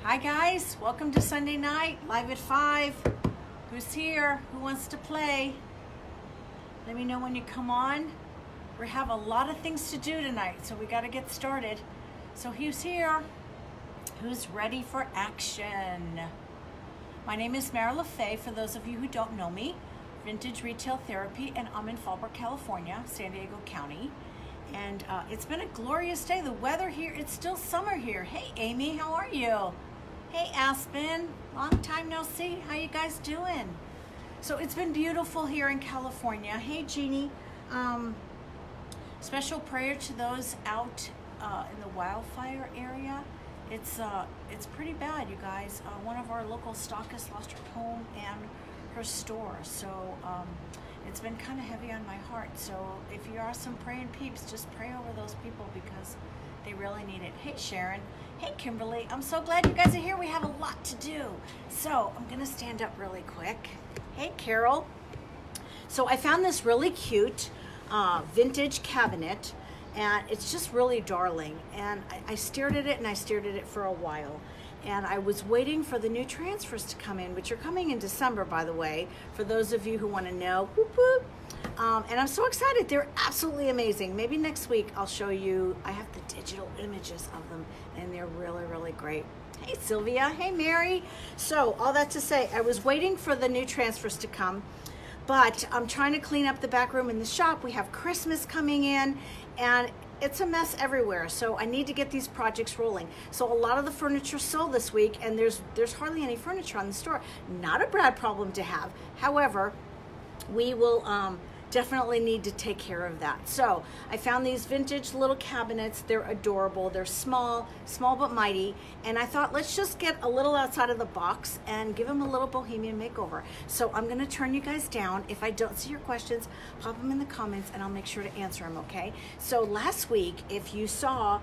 Hi guys, welcome to Sunday night, live at 5. Who's here? Who wants to play? Let me know when you come on. We have a lot of things to do tonight, so we got to get started. So who's here? Who's ready for action? My name is LaFay, for those of you who don't know me. Vintage Retail Therapy, and I'm in Fallbrook, California, San Diego County. And it's been a glorious day. The weather here, it's still summer here. Hey Amy, how are you? Hey Aspen, long time no see. How you guys doing? So it's been beautiful here in California. Hey Jeannie, special prayer to those out in the wildfire area. It's pretty bad, you guys. One of our local stockists lost her home and her store. So it's been kind of heavy on my heart. So if you are some praying peeps, just pray over those people because they really need it. Hey Sharon. Hey Kimberly. I'm so glad you guys are here. We have a lot to do. So I'm going to stand up really quick. Hey Carol. So I found this really cute vintage cabinet, and it's just really darling. And I stared at it and I stared at it for a while. And I was waiting for the new transfers to come in, which are coming in December, by the way, for those of you who want to know. Whoop, whoop. And I'm so excited. They're absolutely amazing. Maybe next week I'll show you. I have the digital images of them, and they're really, really great. Hey, Sylvia. Hey, Mary. So all that to say, I was waiting for the new transfers to come, but I'm trying to clean up the back room in the shop. We have Christmas coming in, and it's a mess everywhere, so I need to get these projects rolling. So a lot of the furniture sold this week, and there's hardly any furniture on the store. Not a bad problem to have. However, we will definitely need to take care of that. So I found these vintage little cabinets. They're adorable. They're small but mighty. And I thought, let's just get a little outside of the box and give them a little Bohemian makeover. So I'm going to turn you guys down. If I don't see your questions, pop them in the comments and I'll make sure to answer them, okay? So last week, if you saw,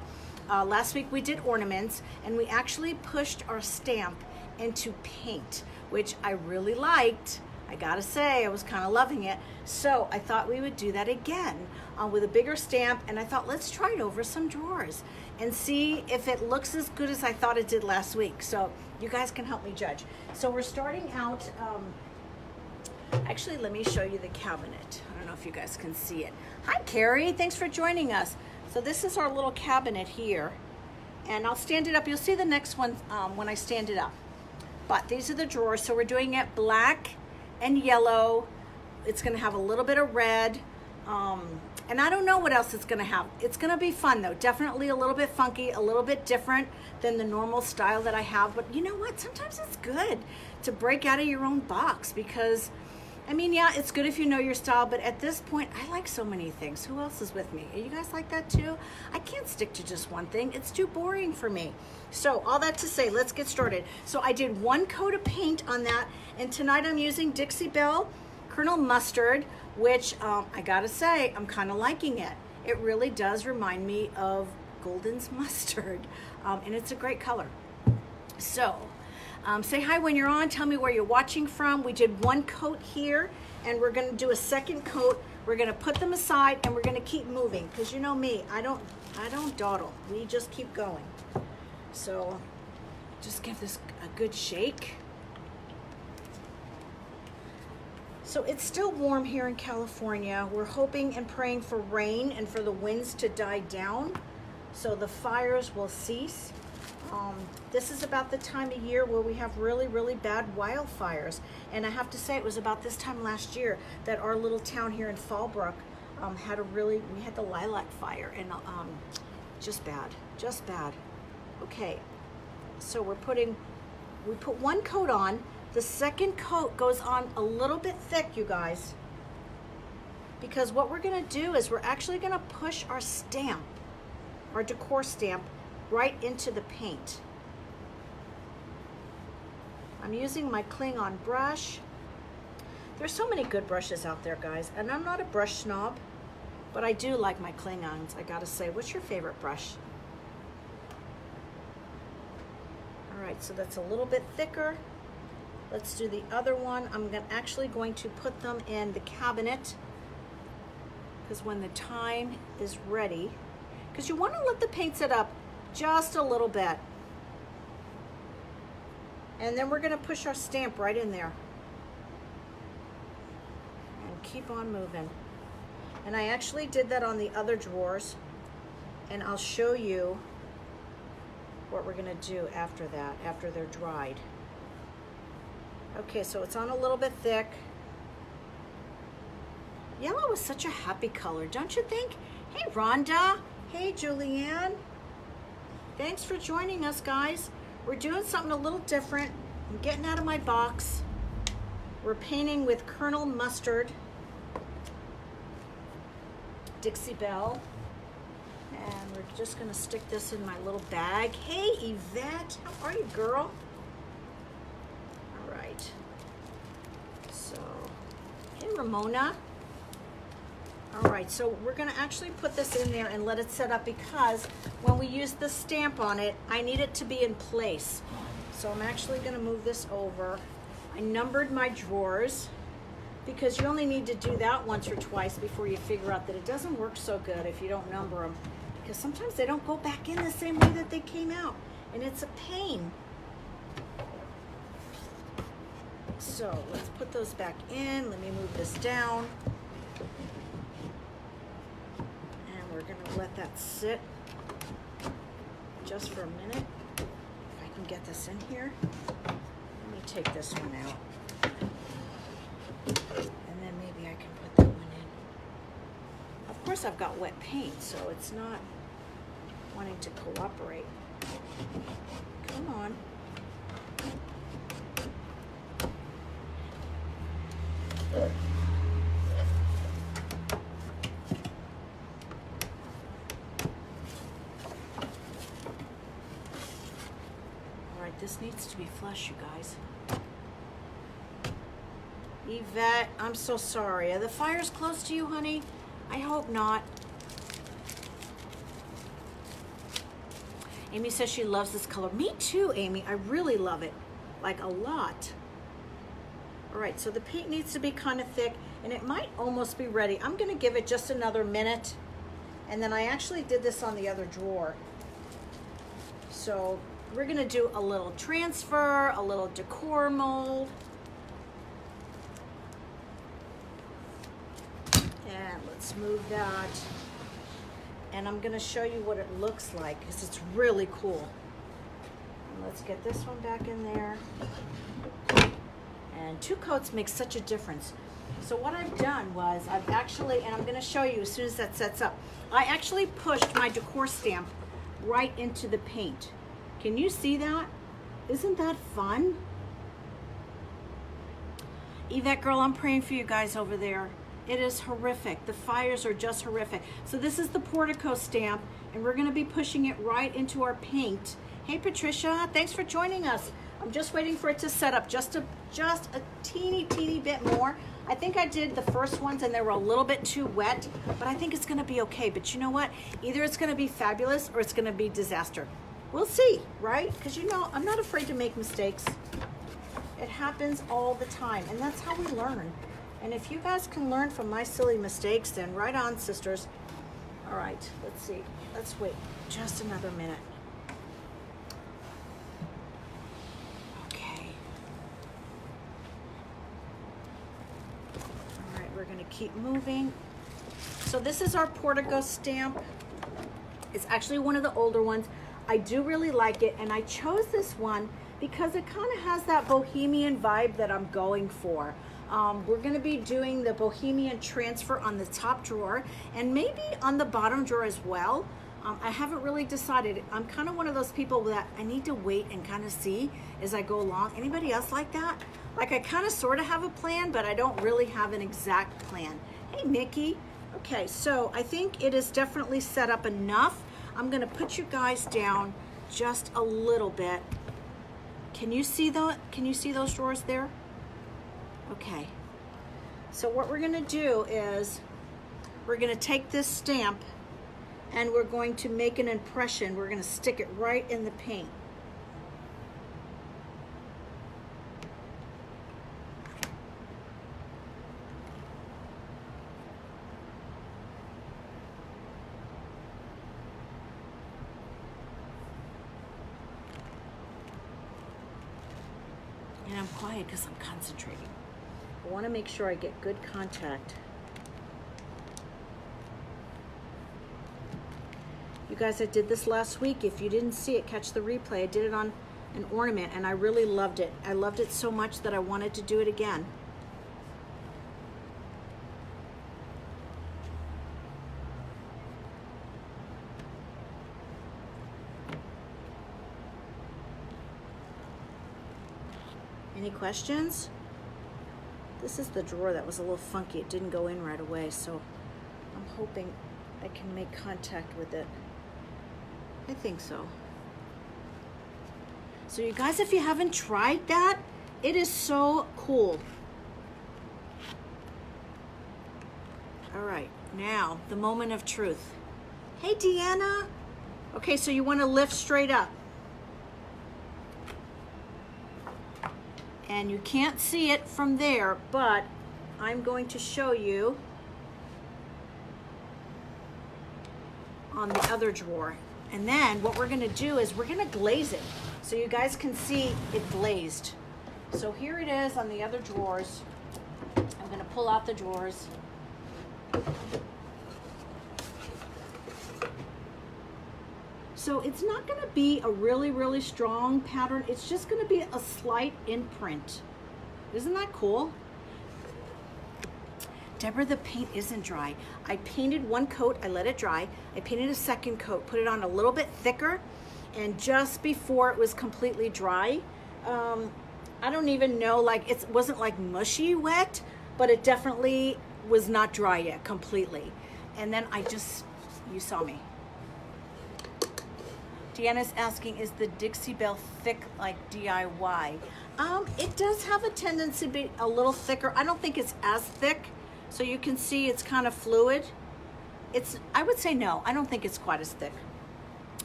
last week we did ornaments, and we actually pushed our stamp into paint, which I really liked. I gotta say, I was kind of loving it. So I thought we would do that again with a bigger stamp. And I thought, let's try it over some drawers and see if it looks as good as I thought it did last week. So you guys can help me judge. So we're starting out, actually, let me show you the cabinet. I don't know if you guys can see it. Hi, Carrie, thanks for joining us. So this is our little cabinet here. And I'll stand it up. You'll see the next one when I stand it up. But these are the drawers. So we're doing it black and yellow. It's gonna have a little bit of red, and I don't know what else it's gonna have. It's gonna be fun though, definitely a little bit funky, a little bit different than the normal style that I have. But you know what, sometimes it's good to break out of your own box, because I mean, yeah, it's good if you know your style, but at this point I like so many things. Who else is with me? Are you guys like that too? I can't stick to just one thing. It's too boring for me. So all that to say, let's get started. So I did one coat of paint on that, and tonight I'm using Dixie Belle Colonel Mustard, which I gotta say, I'm kind of liking it. It really does remind me of Golden's mustard, and it's a great color. So say hi when you're on. Tell me where you're watching from. We did one coat here, and we're gonna do a second coat. We're gonna put them aside, and we're gonna keep moving, because you know me, I don't dawdle. We just keep going. So just give this a good shake. So it's still warm here in California. We're hoping and praying for rain and for the winds to die down so the fires will cease. This is about the time of year where we have really, really bad wildfires. And I have to say, it was about this time last year that our little town here in Fallbrook we had the lilac fire, and just bad. Okay, so we put one coat on. The second coat goes on a little bit thick, you guys, because what we're gonna do is we're actually gonna push our stamp, our decor stamp, right into the paint. I'm using my Kling-On brush. There's so many good brushes out there, guys, and I'm not a brush snob, but I do like my Kling-Ons, I gotta say. What's your favorite brush? All right, so that's a little bit thicker. Let's do the other one. I'm actually going to put them in the cabinet, because when the time is ready, because you want to let the paint set up just a little bit. And then we're gonna push our stamp right in there. And keep on moving. And I actually did that on the other drawers, and I'll show you what we're gonna do after that, after they're dried. Okay, so it's on a little bit thick. Yellow is such a happy color, don't you think? Hey, Rhonda. Hey, Julianne. Thanks for joining us, guys. We're doing something a little different. I'm getting out of my box. We're painting with Colonel Mustard, Dixie Belle. And we're just gonna stick this in my little bag. Hey, Yvette, how are you, girl? All right. So, hey, Ramona. All right, so we're gonna actually put this in there and let it set up, because when we use the stamp on it, I need it to be in place. So I'm actually gonna move this over. I numbered my drawers, because you only need to do that once or twice before you figure out that it doesn't work so good if you don't number them. Because sometimes they don't go back in the same way that they came out, and it's a pain. So let's put those back in. Let me move this down. And we're gonna let that sit just for a minute. If I can get this in here. Let me take this one out. And then maybe I can put that one in. Of course I've got wet paint, so it's not wanting to cooperate. Come on. All right, this needs to be flush, you guys. Yvette, I'm so sorry. Are the fires close to you, honey? I hope not. Amy says she loves this color. Me too, Amy. I really love it, like a lot. All right, so the paint needs to be kind of thick, and it might almost be ready. I'm gonna give it just another minute, and then I actually did this on the other drawer. So we're gonna do a little transfer, a little decor mold. And let's move that. And I'm gonna show you what it looks like, because it's really cool. And let's get this one back in there. And 2 coats makes such a difference. So what I've done was, I've actually, and I'm gonna show you as soon as that sets up, I actually pushed my decor stamp right into the paint. Can you see that? Isn't that fun? Yvette girl, I'm praying for you guys over there. It is horrific. The fires are just horrific. So this is the Portico stamp, and we're gonna be pushing it right into our paint. Hey Patricia, thanks for joining us. I'm just waiting for it to set up just a teeny bit more. I think I did the first ones and they were a little bit too wet, but I think it's gonna be okay. But you know what? Either it's gonna be fabulous or it's gonna be disaster. We'll see, right? Because you know, I'm not afraid to make mistakes. It happens all the time, and that's how we learn. And if you guys can learn from my silly mistakes, then right on, sisters. All right, let's see. Let's wait just another minute. Okay. All right, we're gonna keep moving. So this is our Portico stamp. It's actually one of the older ones. I do really like it, and I chose this one because it kind of has that Bohemian vibe that I'm going for. We're going to be doing the Bohemian Transfer on the top drawer and maybe on the bottom drawer as well. I haven't really decided. I'm kind of one of those people that I need to wait and kind of see as I go along. Anybody else like that? Like I kind of sort of have a plan, but I don't really have an exact plan. Hey, Nikki. Okay, so I think it is definitely set up enough. I'm going to put you guys down just a little bit. Can you see those drawers there? Okay, so what we're gonna do is we're gonna take this stamp and we're going to make an impression. We're gonna stick it right in the paint. I'm quiet because I'm concentrating. I want to make sure I get good contact. You guys, I did this last week. If you didn't see it, catch the replay. I did it on an ornament and I really loved it. I loved it so much that I wanted to do it again. Any questions? This is the drawer that was a little funky. It didn't go in right away, so I'm hoping I can make contact with it. I think so. So you guys, if you haven't tried that, it is so cool. All right, now the moment of truth. Hey, Deanna. Okay, so you want to lift straight up. And you can't see it from there, but I'm going to show you on the other drawer. And then what we're gonna do is we're gonna glaze it so you guys can see it glazed. So here it is on the other drawers. I'm gonna pull out the drawers. So it's not gonna be a really, really strong pattern. It's just gonna be a slight imprint. Isn't that cool? Deborah, the paint isn't dry. I painted one coat, I let it dry. I painted a second coat, put it on a little bit thicker, and just before it was completely dry, I don't even know, like it wasn't like mushy wet, but it definitely was not dry yet completely. And then you saw me. Deanna's asking, is the Dixie Belle thick like DIY? It does have a tendency to be a little thicker. I don't think it's as thick. So you can see it's kind of fluid. I would say no, I don't think it's quite as thick.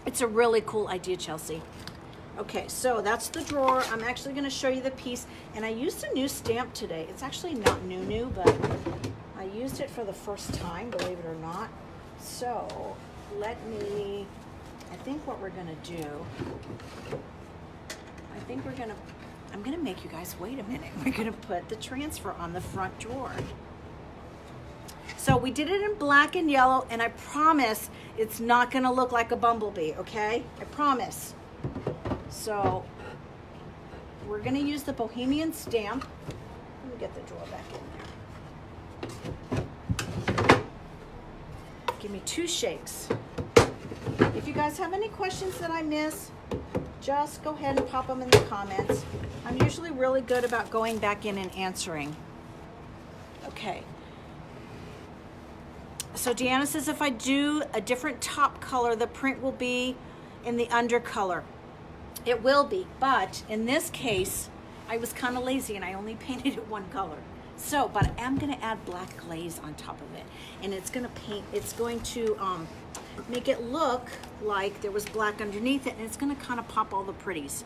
It's a really cool idea, Chelsea. Okay, so that's the drawer. I'm actually gonna show you the piece. And I used a new stamp today. It's actually not new, but I used it for the first time, believe it or not. So I think what we're gonna do, I'm gonna make you guys wait a minute. We're gonna put the transfer on the front drawer. So we did it in black and yellow, and I promise it's not gonna look like a bumblebee, okay? I promise. So we're gonna use the Bohemian stamp. Let me get the drawer back in there. Give me 2 shakes. If you guys have any questions that I miss, just go ahead and pop them in the comments. I'm usually really good about going back in and answering. Okay. So Deanna says if I do a different top color, the print will be in the undercolor. It will be, but in this case, I was kind of lazy and I only painted it one color. So, but I am gonna add black glaze on top of it. And it's going to make it look like there was black underneath it, and it's gonna kind of pop all the pretties.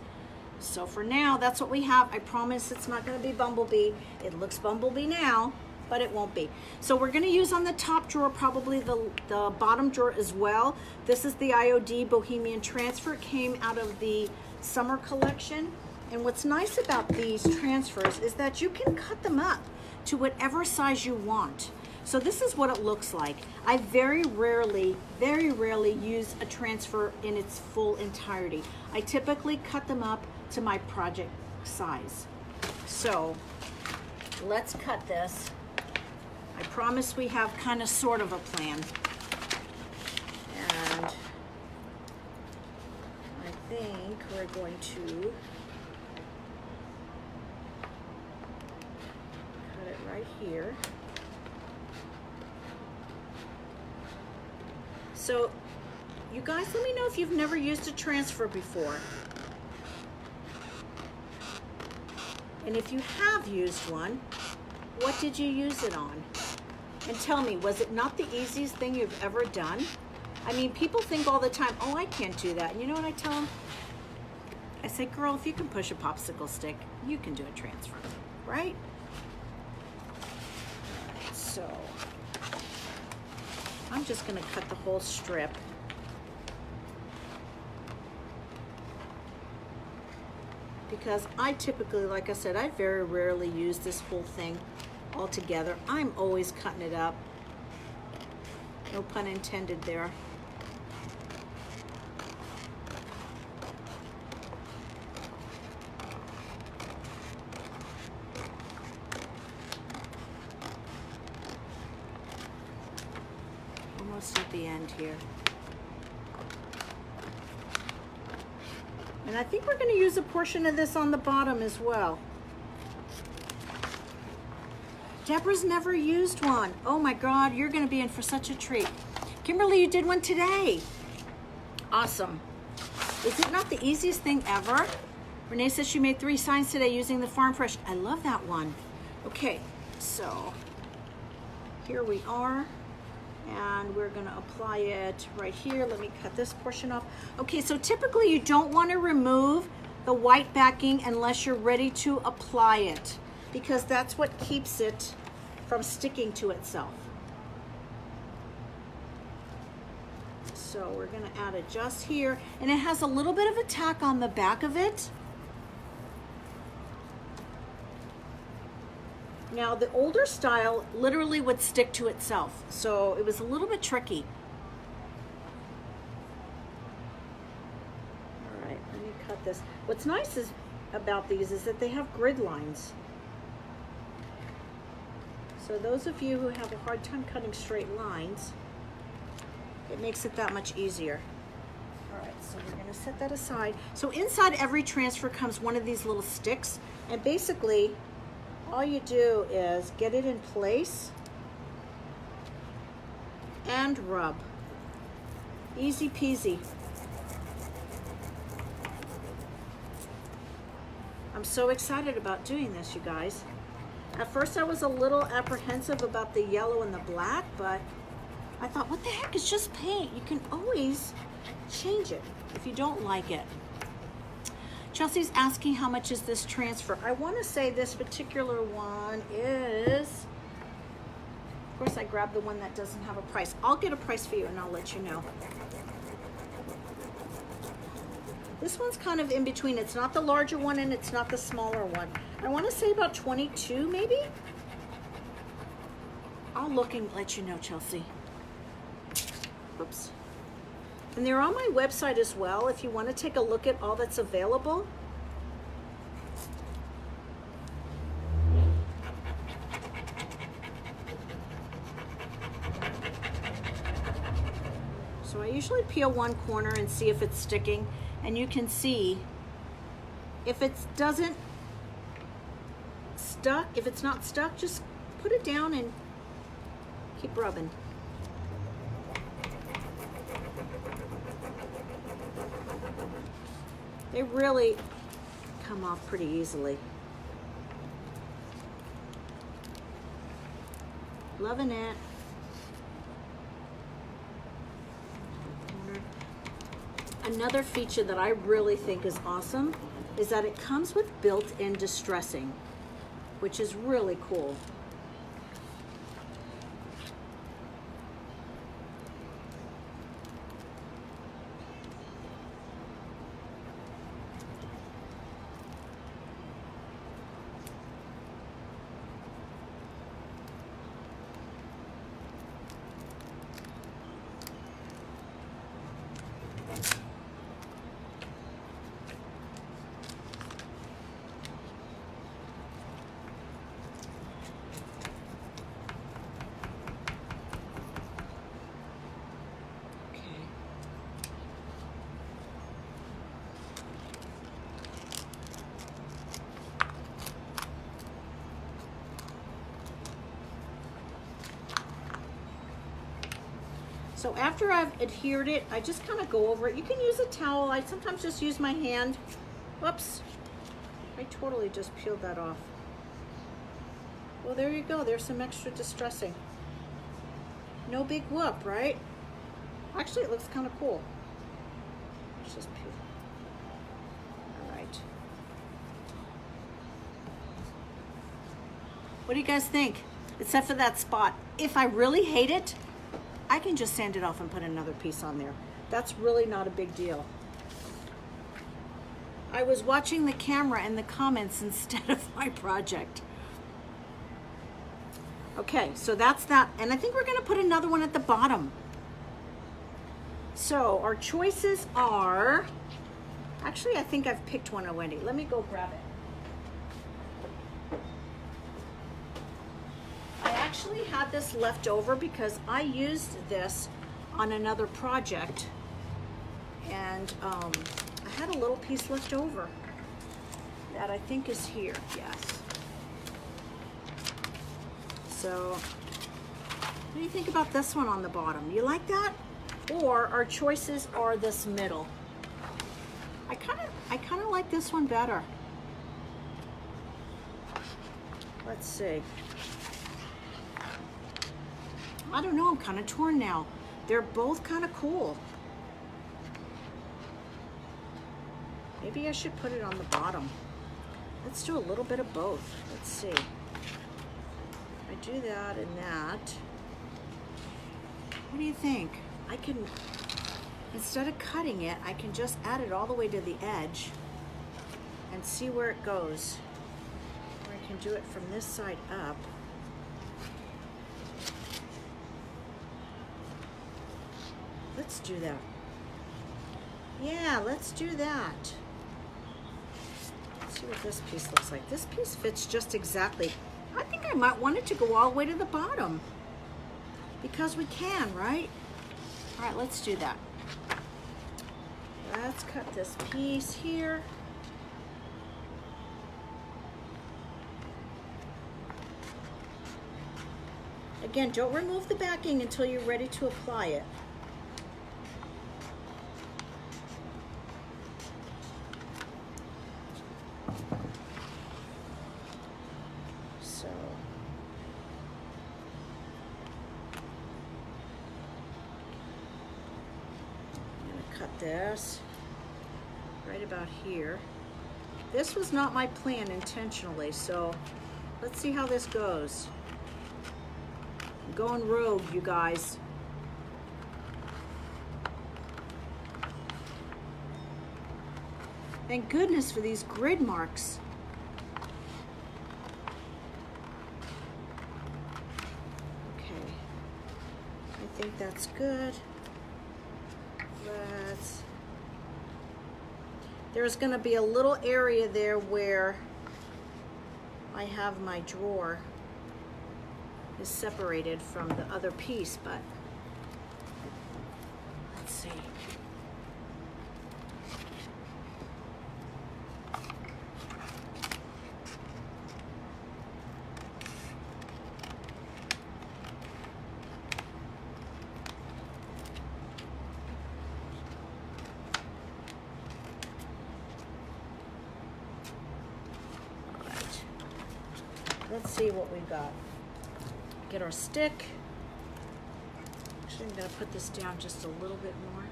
So for now, that's what we have. I promise it's not gonna be bumblebee. It looks bumblebee now, but it won't be. So we're gonna use on the top drawer, probably the bottom drawer as well. This is the Iod Bohemian Transfer. It came out of the summer collection. And what's nice about these transfers is that you can cut them up to whatever size you want. So this is what it looks like. I very rarely use a transfer in its full entirety. I typically cut them up to my project size. So let's cut this. I promise we have kind of sort of a plan. And I think we're going to cut it right here. So you guys, let me know if you've never used a transfer before. And if you have used one, what did you use it on? And tell me, was it not the easiest thing you've ever done? I mean, people think all the time, oh, I can't do that. And you know what I tell them? I say, girl, if you can push a popsicle stick, you can do a transfer, right? So I'm just gonna cut the whole strip. because I typically, like I said, I very rarely use this whole thing all together. I'm always cutting it up. No pun intended there. Almost at the end here. And I think we're going to use a portion of this on the bottom as well. Deborah's never used one. Oh my God, you're going to be in for such a treat. Kimberly, you did one today. Awesome. Is it not the easiest thing ever? Renee says she made 3 signs today using the Farm Fresh. I love that one. Okay, so here we are. And we're gonna apply it right here. Let me cut this portion off. Okay, so typically you don't wanna remove the white backing unless you're ready to apply it, because that's what keeps it from sticking to itself. So we're gonna add it just here, and it has a little bit of a tack on the back of it. Now, the older style literally would stick to itself, so it was a little bit tricky. All right, let me cut this. What's nice about these is that they have grid lines. So those of you who have a hard time cutting straight lines, it makes it that much easier. All right, so we're gonna set that aside. So inside every transfer comes one of these little sticks, and basically, all you do is get it in place and rub. Easy peasy. I'm so excited about doing this, you guys. At first I was a little apprehensive about the yellow and the black, but I thought, what the heck, it's just paint. You can always change it if you don't like it. Chelsea's asking how much is this transfer. I want to say this particular one is, of course I grabbed the one that doesn't have a price. I'll get a price for you and I'll let you know. This one's kind of in between. It's not the larger one and it's not the smaller one. I want to say about 22 maybe. I'll look and let you know, Chelsea. Oops. And they're on my website as well if you want to take a look at all that's available. So I usually peel one corner and see if it's sticking, and you can see if it doesn't stuck, if it's not stuck, just put it down and keep rubbing. They really come off pretty easily. Loving it. Another feature that I really think is awesome is that it comes with built-in distressing, which is really cool. So after I've adhered it, I just kind of go over it. You can use a towel. I sometimes just use my hand. Whoops. I totally just peeled that off. Well, there you go. There's some extra distressing. No big whoop, right? Actually, it looks kind of cool. Let's just peel. All right. What do you guys think? Except for that spot. If I really hate it, I can just sand it off and put another piece on there. That's really not a big deal. I was watching the camera and the comments instead of my project. Okay, so that's that. And I think we're gonna put another one at the bottom. So our choices are, actually I think I've picked one already. Let me go grab it. I actually had this left over because I used this on another project, and I had a little piece left over that I think is here, yes. So, what do you think about this one on the bottom? You like that? Or our choices are this middle. I kind of like this one better. Let's see. I don't know, I'm kind of torn now. They're both kind of cool. Maybe I should put it on the bottom. Let's do a little bit of both. Let's see. I do that and that. What do you think? I can, instead of cutting it, I can just add it all the way to the edge and see where it goes. Or I can do it from this side up. Let's do that. Yeah, let's do that. Let's see what this piece looks like. This piece fits just exactly. I think I might want it to go all the way to the bottom because we can, right? All right, let's do that. Let's cut this piece here. Again, don't remove the backing until you're ready to apply it. This right about here. This was not my plan intentionally, so let's see how this goes. I'm going rogue, you guys. Thank goodness for these grid marks. Okay, I think that's good. There's going to be a little area there where I have my drawer is separated from the other piece, but let's see. Let's see what we've got. Get our stick. Actually, I'm going to put this down just a little bit more.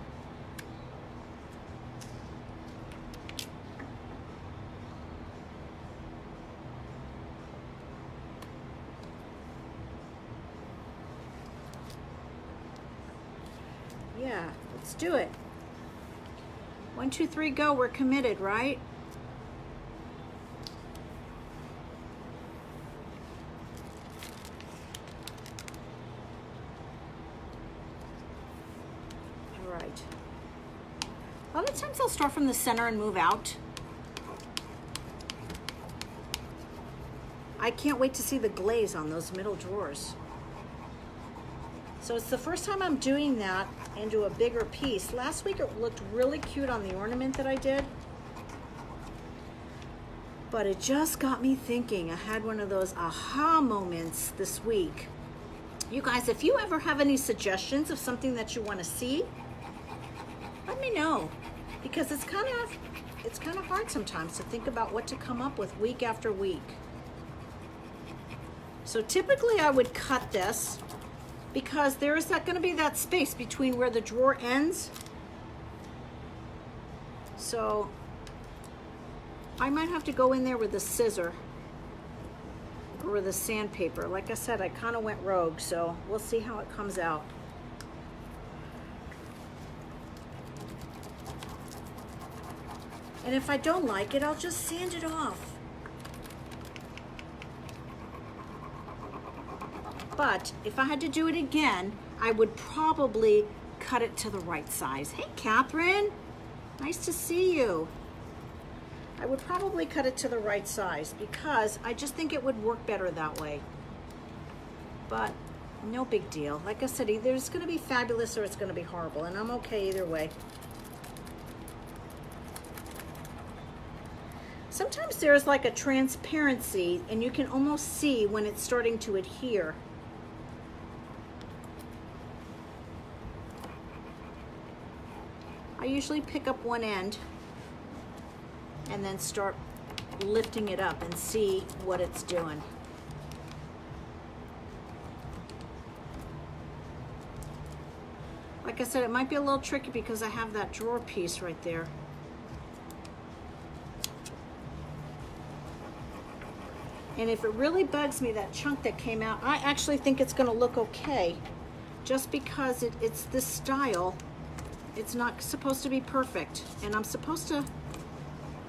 Yeah, let's do it. 1, 2, 3, go. We're committed, right? A lot of times I'll start from the center and move out. I can't wait to see the glaze on those middle drawers. So it's the first time I'm doing that into a bigger piece. Last week it looked really cute on the ornament that I did. But it just got me thinking. I had one of those aha moments this week. You guys, if you ever have any suggestions of something that you want to see, let me know, because it's kind of hard sometimes to think about what to come up with week after week. So typically I would cut this because there is going to be that space between where the drawer ends. So I might have to go in there with a scissor or with a sandpaper. Like I said, I kind of went rogue, so we'll see how it comes out. And if I don't like it, I'll just sand it off. But if I had to do it again, I would probably cut it to the right size. Hey, Catherine, nice to see you. I would probably cut it to the right size because I just think it would work better that way. But no big deal. Like I said, either it's gonna be fabulous or it's gonna be horrible, and I'm okay either way. Sometimes there's like a transparency and you can almost see when it's starting to adhere. I usually pick up one end and then start lifting it up and see what it's doing. Like I said, it might be a little tricky because I have that drawer piece right there. And if it really bugs me, that chunk that came out, I actually think it's gonna look okay. Just because it's this style, it's not supposed to be perfect. And I'm supposed to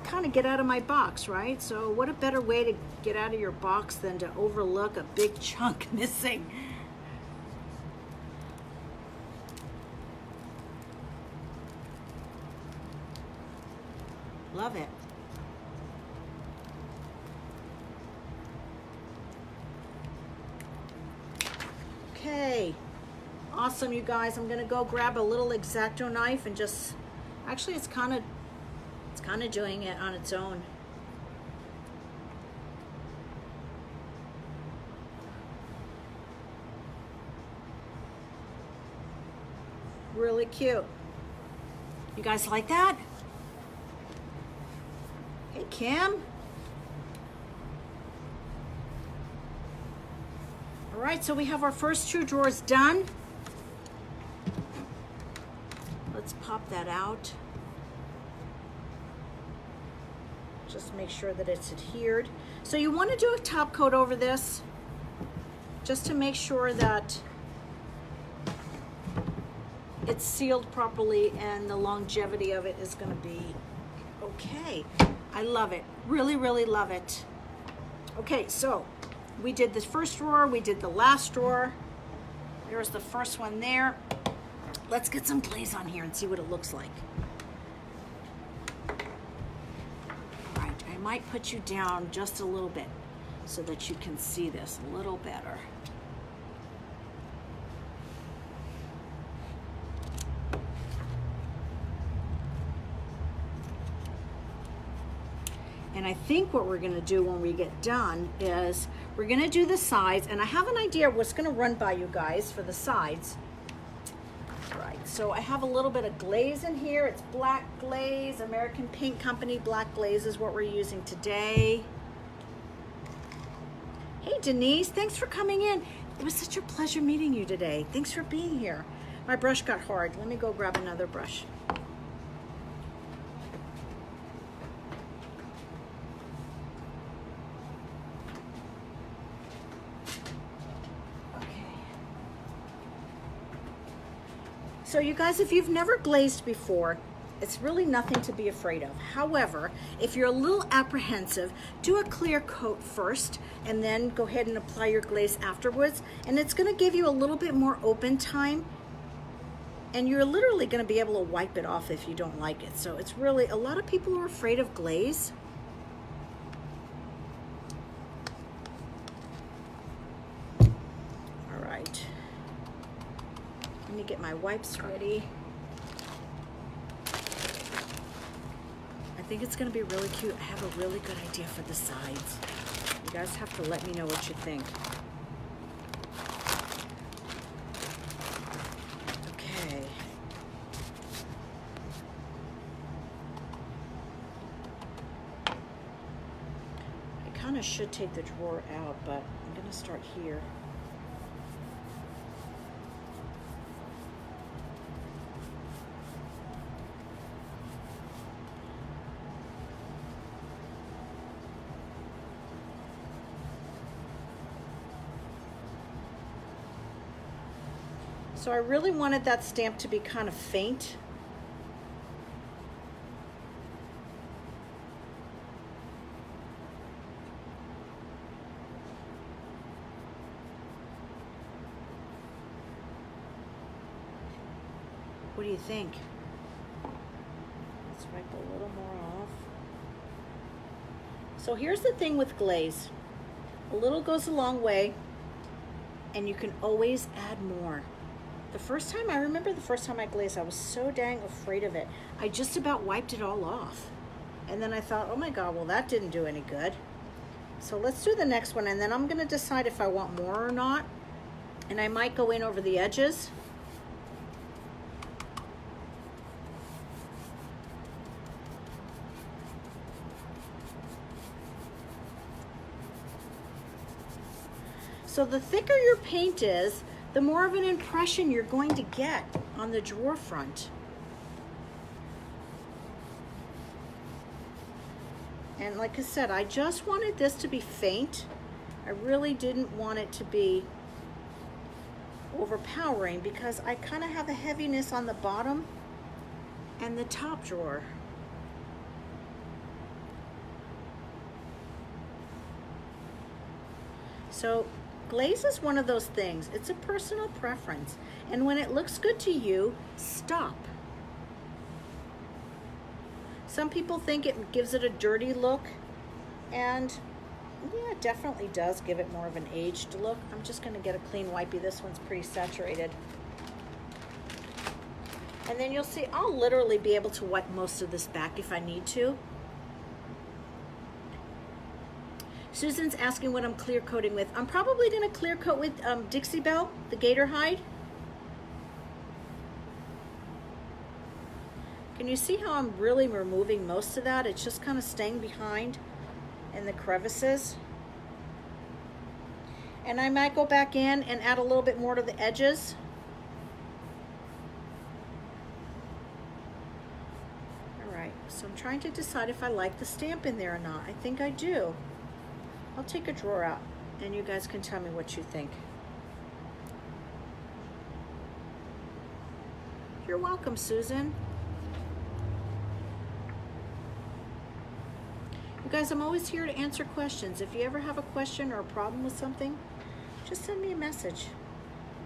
kind of get out of my box, right? So what a better way to get out of your box than to overlook a big chunk missing. Love it. Okay, awesome, you guys. I'm gonna go grab a little X-Acto knife and just, actually it's kind of doing it on its own. Really cute. You guys like that? Hey, Kim. All right, so we have our first two drawers done. Let's pop that out. Just make sure that it's adhered. So you want to do a top coat over this just to make sure that it's sealed properly and the longevity of it is going to be okay. I love it. Really, really love it. Okay, so we did the first drawer, we did the last drawer. There's the first one there. Let's get some glaze on here and see what it looks like. All right, I might put you down just a little bit so that you can see this a little better. And I think what we're gonna do when we get done is we're gonna do the sides, and I have an idea of what's gonna run by you guys for the sides. Right, so I have a little bit of glaze in here. It's black glaze, American Paint Company black glaze is what we're using today. Hey Denise, thanks for coming in. It was such a pleasure meeting you today. Thanks for being here. My brush got hard. Let me go grab another brush. So you guys, if you've never glazed before, it's really nothing to be afraid of. However, if you're a little apprehensive, do a clear coat first and then go ahead and apply your glaze afterwards. And it's gonna give you a little bit more open time, and you're literally gonna be able to wipe it off if you don't like it. So it's really, a lot of people are afraid of glaze. All right. Let me get my wipes ready. I think it's gonna be really cute. I have a really good idea for the sides. You guys have to let me know what you think. Okay. I kind of should take the drawer out, but I'm gonna start here. So I really wanted that stamp to be kind of faint. What do you think? Let's wipe a little more off. So here's the thing with glaze. A little goes a long way, and you can always add more. I remember the first time I glazed, I was so dang afraid of it. I just about wiped it all off. And then I thought, oh my God, well that didn't do any good. So let's do the next one, and then I'm gonna decide if I want more or not. And I might go in over the edges. So the thicker your paint is, the more of an impression you're going to get on the drawer front. And like I said, I just wanted this to be faint. I really didn't want it to be overpowering because I kind of have a heaviness on the bottom and the top drawer. So glaze is one of those things. It's a personal preference. And when it looks good to you, stop. Some people think it gives it a dirty look, and yeah, it definitely does give it more of an aged look. I'm just gonna get a clean wipey. This one's pretty saturated. And then you'll see, I'll literally be able to wipe most of this back if I need to. Susan's asking what I'm clear coating with. I'm probably gonna clear coat with Dixie Belle, the gator hide. Can you see how I'm really removing most of that? It's just kind of staying behind in the crevices. And I might go back in and add a little bit more to the edges. All right, so I'm trying to decide if I like the stamp in there or not. I think I do. I'll take a drawer out and you guys can tell me what you think. You're welcome, Susan. You guys, I'm always here to answer questions. If you ever have a question or a problem with something, just send me a message.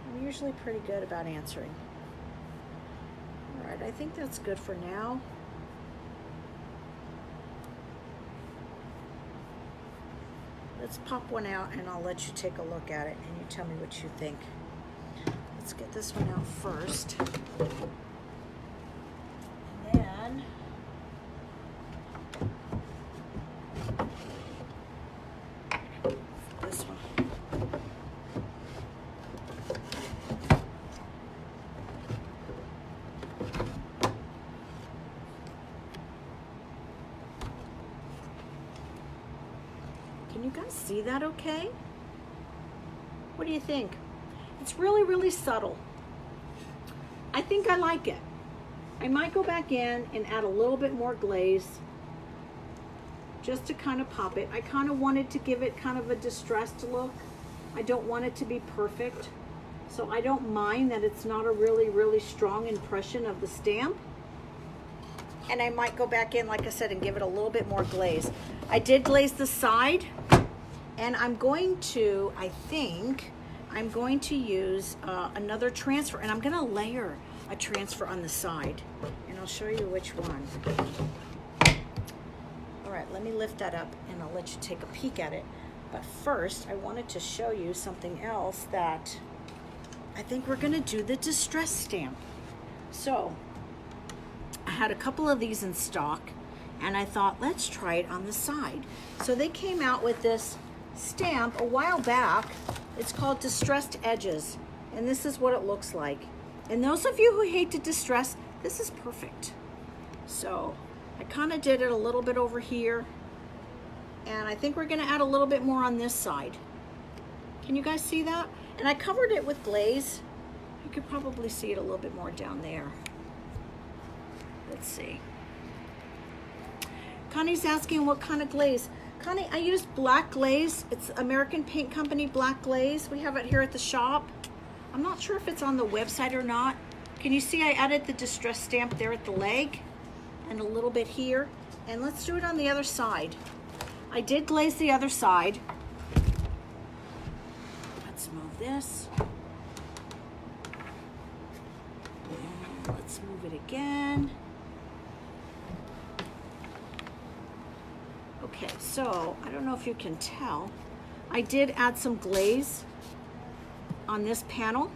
I'm usually pretty good about answering. All right, I think that's good for now. Let's pop one out and I'll let you take a look at it and you tell me what you think. Let's get this one out first. And then this one. Can you guys see that okay? What do you think? It's really, really subtle. I think I like it. I might go back in and add a little bit more glaze just to kind of pop it. I kind of wanted to give it kind of a distressed look. I don't want it to be perfect. So I don't mind that it's not a really, really strong impression of the stamp. And I might go back in, like I said, and give it a little bit more glaze. I did glaze the side, and I'm going to, I think, I'm going to use another transfer, and I'm gonna layer a transfer on the side, and I'll show you which one. All right, let me lift that up, and I'll let you take a peek at it. But first, I wanted to show you something else that I think we're gonna do the distress stamp. So, I had a couple of these in stock, and I thought, let's try it on the side. So they came out with this stamp a while back. It's called Distressed Edges, and this is what it looks like. And those of you who hate to distress, this is perfect. So I kind of did it a little bit over here, and I think we're gonna add a little bit more on this side. Can you guys see that? And I covered it with glaze. You could probably see it a little bit more down there. Let's see. Connie's asking what kind of glaze. Connie, I used black glaze. It's American Paint Company black glaze. We have it here at the shop. I'm not sure if it's on the website or not. Can you see I added the distress stamp there at the leg and a little bit here? And let's do it on the other side. I did glaze the other side. Let's move this. And let's Let's move it again. Okay, so I don't know if you can tell. I did add some glaze on this panel.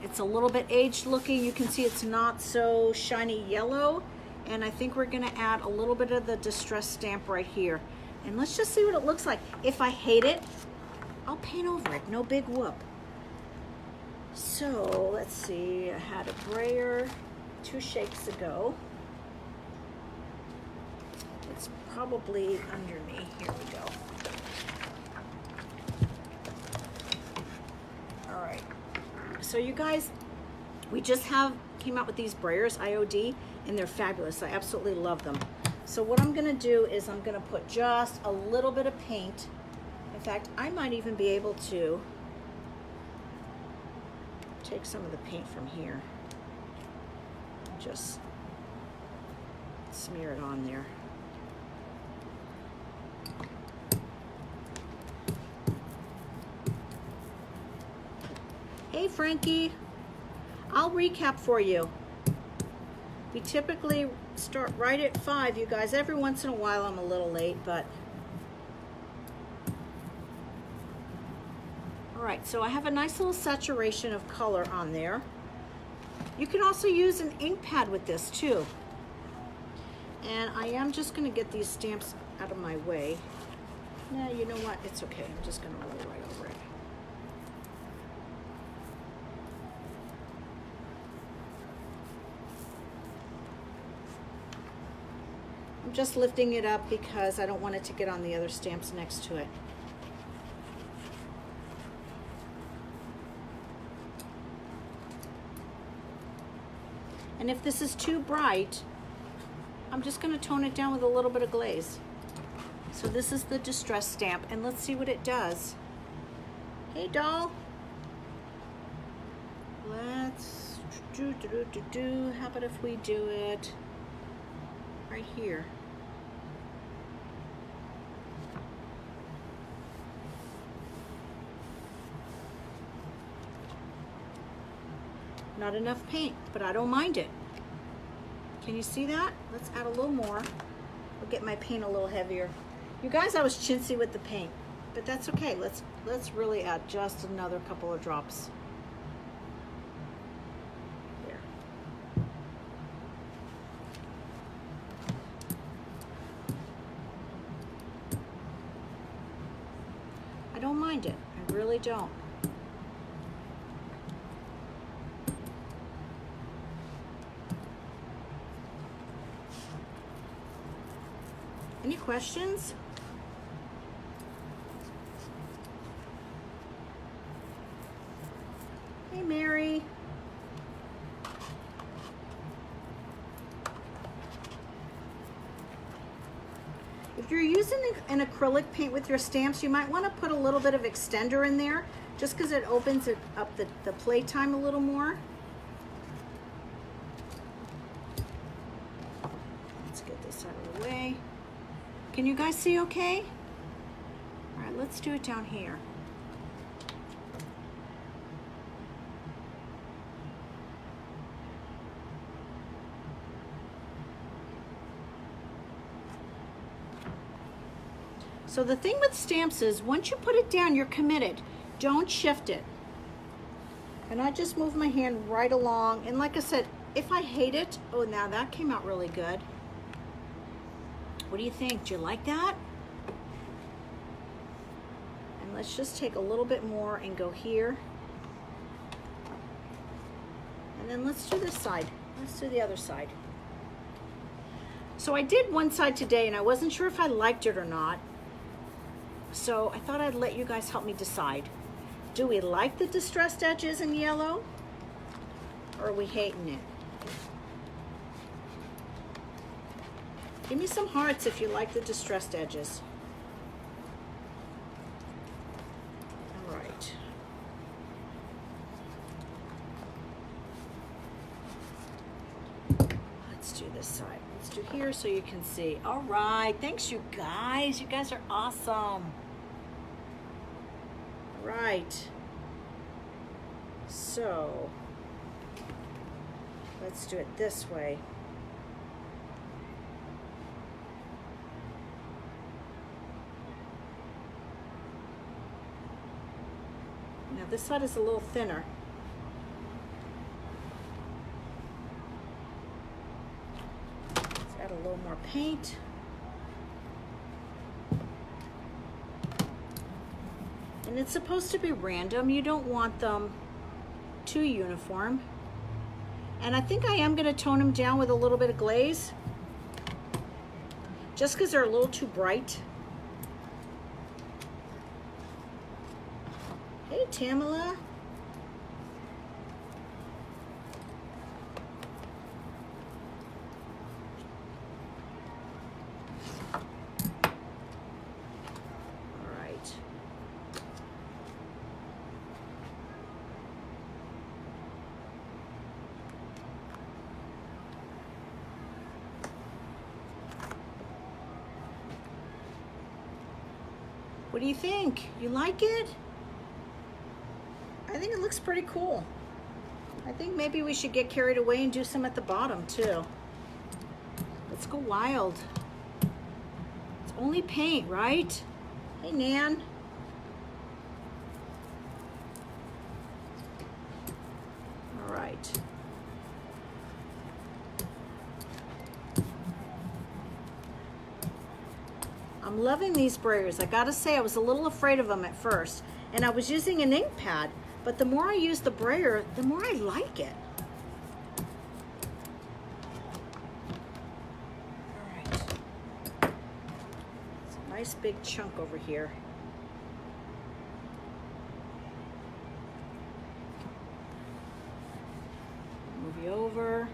It's a little bit aged looking. You can see it's not so shiny yellow. And I think we're gonna add a little bit of the distress stamp right here. And let's just see what it looks like. If I hate it, I'll paint over it, no big whoop. So let's see, I had a brayer 2 shakes ago. It's probably under me, here we go. All right, so you guys, we just came out with these brayers, Iod, and they're fabulous. I absolutely love them. So what I'm gonna do is I'm gonna put just a little bit of paint. In fact, I might even be able to take some of the paint from here and just smear it on there. Hey Frankie, I'll recap for you. We typically start right at 5, you guys. Every once in a while I'm a little late, but all right, so I have a nice little saturation of color on there. You can also use an ink pad with this too. And I am just gonna get these stamps out of my way. No, you know what? It's okay. I'm just gonna roll right over it. I'm just lifting it up because I don't want it to get on the other stamps next to it. And if this is too bright, I'm just going to tone it down with a little bit of glaze. So this is the distress stamp, and let's see what it does. Hey doll. Let's how about if we do it right here? Not enough paint, but I don't mind it. Can you see that? Let's add a little more. I'll get my paint a little heavier. You guys, I was chintzy with the paint, but that's okay. Let's really add just another couple of drops. There. I don't mind it. I really don't. Any questions? Hey, Mary. If you're using an acrylic paint with your stamps, you might want to put a little bit of extender in there just because it opens it up the playtime a little more. Let's get this out of the way. Can you guys see okay? All right, let's do it down here. So the thing with stamps is once you put it down, you're committed. Don't shift it. And I just move my hand right along. And like I said, if I hate it, oh, now that came out really good. What do you think? Do you like that? And let's just take a little bit more and go here. And then let's do this side. Let's do the other side. So I did one side today and I wasn't sure if I liked it or not. So I thought I'd let you guys help me decide. Do we like the distressed edges in yellow? Or are we hating it? Give me some hearts if you like the distressed edges. All right. Let's do this side. Let's do here so you can see. All right, thanks you guys. You guys are awesome. All right. So, let's do it this way. Now this side is a little thinner. Let's add a little more paint. And it's supposed to be random. You don't want them too uniform. And I think I am going to tone them down with a little bit of glaze, just because they're a little too bright. Hey, Tamala. What do you think? You like it? I think it looks pretty cool. I think maybe we should get carried away and do some at the bottom too. Let's go wild. It's only paint, right? Hey, Nan. All right. I'm loving these sprayers. I gotta say, I was a little afraid of them at first, and I was using an ink pad, but the more I use the brayer, the more I like it. All right. It's a nice big chunk over here. Move you over.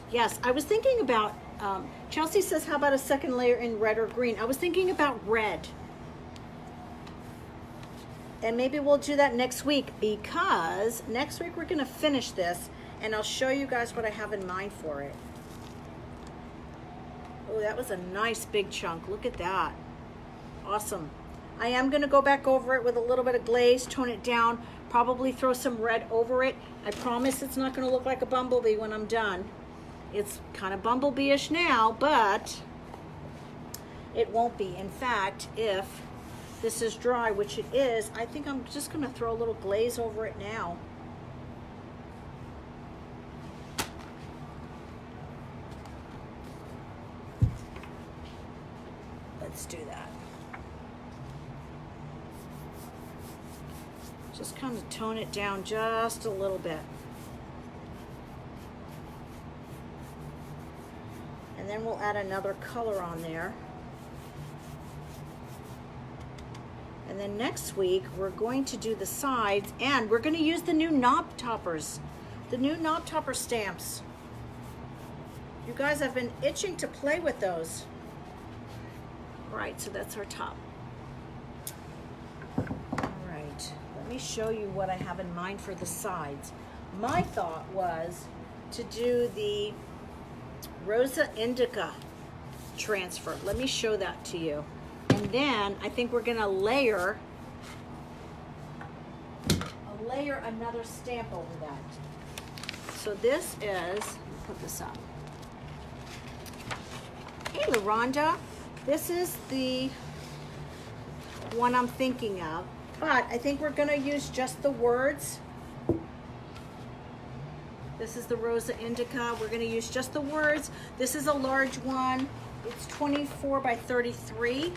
Yes, I was thinking about, Chelsea says, how about a second layer in red or green? I was thinking about red. And maybe we'll do that next week, because next week we're gonna finish this and I'll show you guys what I have in mind for it. Oh, that was a nice big chunk. Look at that. Awesome. I am gonna go back over it with a little bit of glaze, tone it down, probably throw some red over it. I promise it's not gonna look like a bumblebee when I'm done. It's kind of bumblebee-ish now, but it won't be. In fact, if this is dry, which it is, I think I'm just gonna throw a little glaze over it now. Let's do that. Just kind of tone it down just a little bit. And then we'll add another color on there. And then next week, we're going to do the sides, and we're going to use the new knob toppers, the new knob topper stamps. You guys have been itching to play with those. All right, so that's our top. All right, let me show you what I have in mind for the sides. My thought was to do the Rosa Indica transfer. Let me show that to you. And then I think we're gonna layer another stamp over that. So this is, let me put this up. Hey, LaRonda. This is the one I'm thinking of, but I think we're gonna use just the words. This is the Rosa Indica. We're gonna use just the words. This is a large one. It's 24 by 33.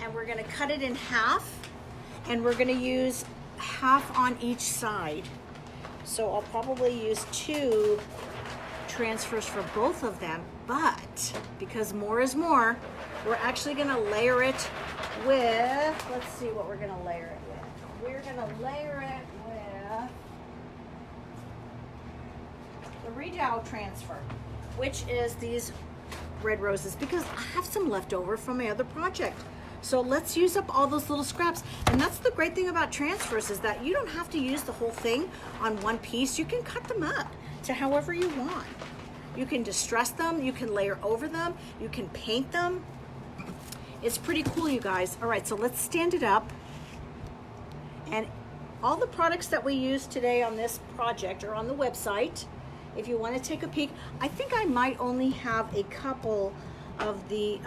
And we're gonna cut it in half. And we're gonna use half on each side. So I'll probably use 2 transfers for both of them. But because more is more, we're actually gonna layer it with, let's see what we're gonna layer it with. We're gonna layer it with the Redowel transfer, which is these red roses, because I have some left over from my other project. So let's use up all those little scraps. And that's the great thing about transfers, is that you don't have to use the whole thing on one piece. You can cut them up to however you want. You can distress them, you can layer over them, you can paint them. It's pretty cool, you guys. All right, so let's stand it up. And all the products that we use today on this project are on the website. If you want to take a peek, I think I might only have a couple of the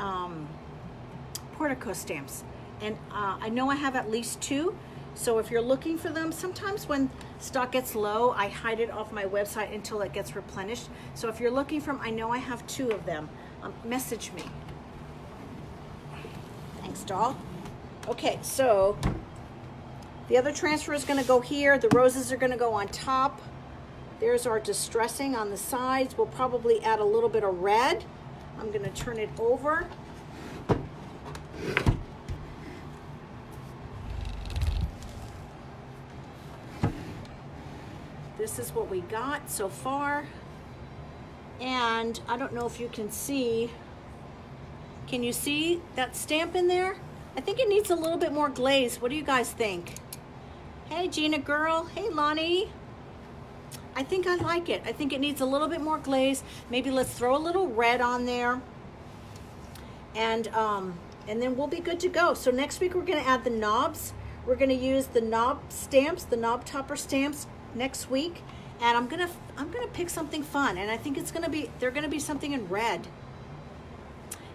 portico stamps, and I know I have at least 2. So if you're looking for them, sometimes when stock gets low, I hide it off my website until it gets replenished. So if you're looking for them, I know I have 2 of them. Message me. Thanks, doll. Okay, so the other transfer is going to go here. The roses are going to go on top. There's our distressing on the sides. We'll probably add a little bit of red. I'm going to turn it over. This is what we got so far. And I don't know if you can see. Can you see that stamp in there? I think it needs a little bit more glaze. What do you guys think? Hey, Gina girl. Hey, Lonnie. I think I like it. I think it needs a little bit more glaze. Maybe let's throw a little red on there. And then we'll be good to go. So next week we're going to add the knobs. We're going to use the knob stamps, the knob topper stamps next week. And I'm gonna pick something fun, and I think they're gonna be something in red.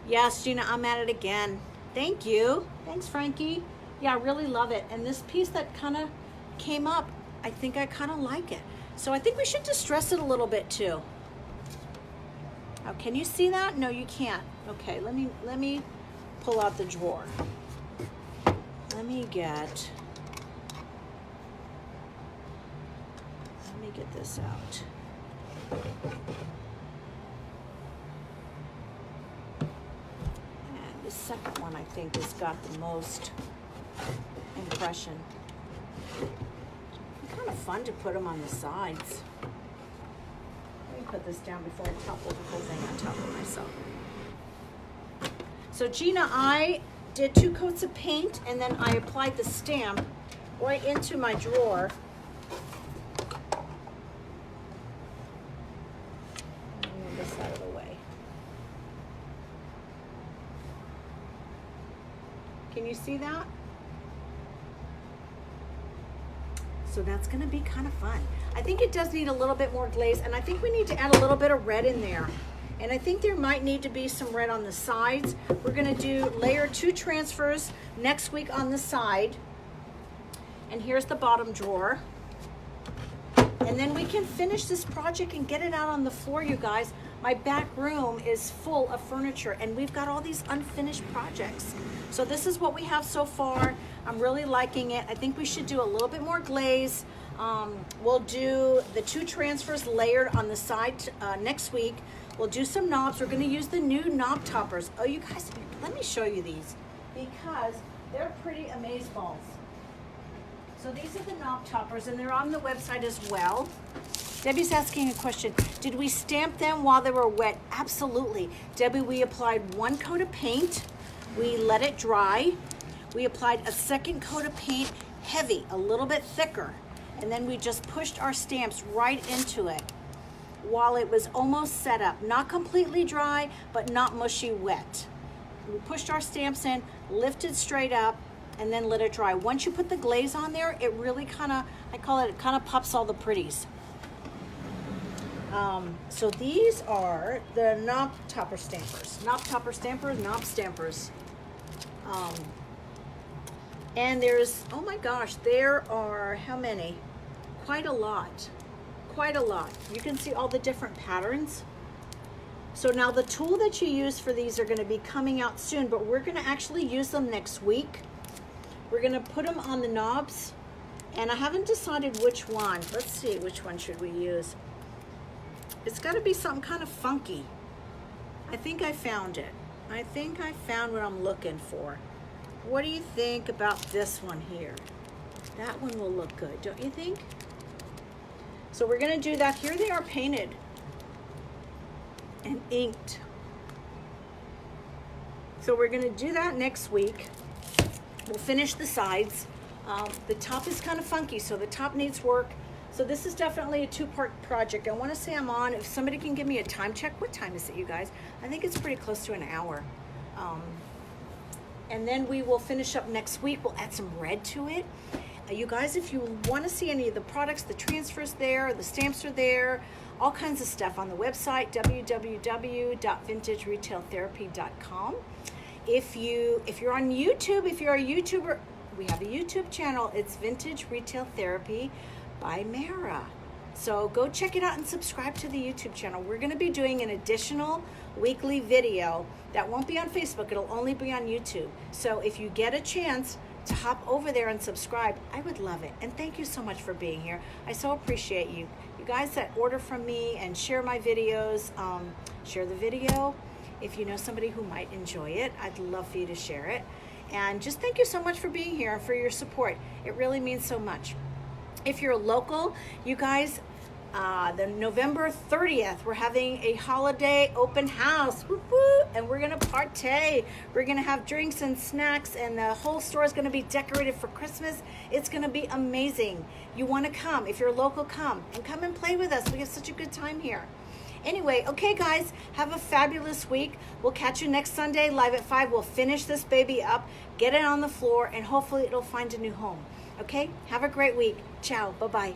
Yes, Gina, I'm at it again. Thank you. Thanks, Frankie. Yeah, I really love it. And this piece that kind of came up, I think I kind of like it. So I think we should distress it a little bit too. Oh, can you see that? No, you can't. Okay, let me pull out the drawer. Let me get this out. And the second one, I think, has got the most impression. It's kind of fun to put them on the sides. Let me put this down before I topple the whole thing on top of myself. So Gina, I did 2 coats of paint, and then I applied the stamp right into my drawer. Out of the way. Can you see that? So that's going to be kind of fun. I think it does need a little bit more glaze, and I think we need to add a little bit of red in there. And I think there might need to be some red on the sides. We're going to do layer 2 transfers next week on the side. And here's the bottom drawer. And then we can finish this project and get it out on the floor, you guys. My back room is full of furniture, and we've got all these unfinished projects. So this is what we have so far. I'm really liking it. I think we should do a little bit more glaze. We'll do the 2 transfers layered on the side next week. We'll do some knobs. We're going to use the new knob toppers. Oh, you guys, let me show you these because they're pretty amazeballs. So these are the knob toppers, and they're on the website as well. Debbie's asking a question. Did we stamp them while they were wet? Absolutely. Debbie, we applied 1 coat of paint. We let it dry. We applied a 2nd coat of paint, heavy, a little bit thicker. And then we just pushed our stamps right into it while it was almost set up. Not completely dry, but not mushy wet. We pushed our stamps in, lifted straight up, and then let it dry. Once you put the glaze on there, it really kind of, I call it, it kind of pops all the pretties. So these are the knob topper stampers. Knob topper stampers, knob stampers. And there's, oh my gosh, there are how many? Quite a lot. Quite a lot. You can see all the different patterns. So now the tool that you use for these are going to be coming out soon, but we're going to actually use them next week. We're going to put them on the knobs, and I haven't decided which one. Let's see, which one should we use? It's got to be something kind of funky. I think I found it. I think I found what I'm looking for. What do you think about this one here? That one will look good, don't you think? So we're going to do that. Here they are painted and inked. So we're going to do that next week. We'll finish the sides. The top is kind of funky, so the top needs work. So this is definitely a 2-part project. I want to say I'm on. If somebody can give me a time check. What time is it, you guys? I think it's pretty close to an hour. And then we will finish up next week. We'll add some red to it. you guys, if you want to see any of the products, the transfers there, the stamps are there, all kinds of stuff on the website, www.vintageretailtherapy.com. If you're on YouTube, if you're a YouTuber, we have a YouTube channel. It's Vintage Retail Therapy by Mara. So go check it out and subscribe to the YouTube channel. We're going to be doing an additional weekly video that won't be on Facebook. It'll only be on YouTube. So if you get a chance to hop over there and subscribe, I would love it. And thank you so much for being here. I so appreciate you. You guys that order from me and share my videos, share the video. If you know somebody who might enjoy it, I'd love for you to share it. And just thank you so much for being here and for your support. It really means so much. If you're local, you guys, the November 30th, we're having a holiday open house, and we're gonna partay. We're gonna have drinks and snacks, and the whole store is gonna be decorated for Christmas. It's gonna be amazing. You wanna come. If you're local, come and play with us. We have such a good time here. Anyway, okay guys, have a fabulous week. We'll catch you next Sunday live at 5. We'll finish this baby up, get it on the floor, and hopefully it'll find a new home. Okay, have a great week. Ciao, bye-bye.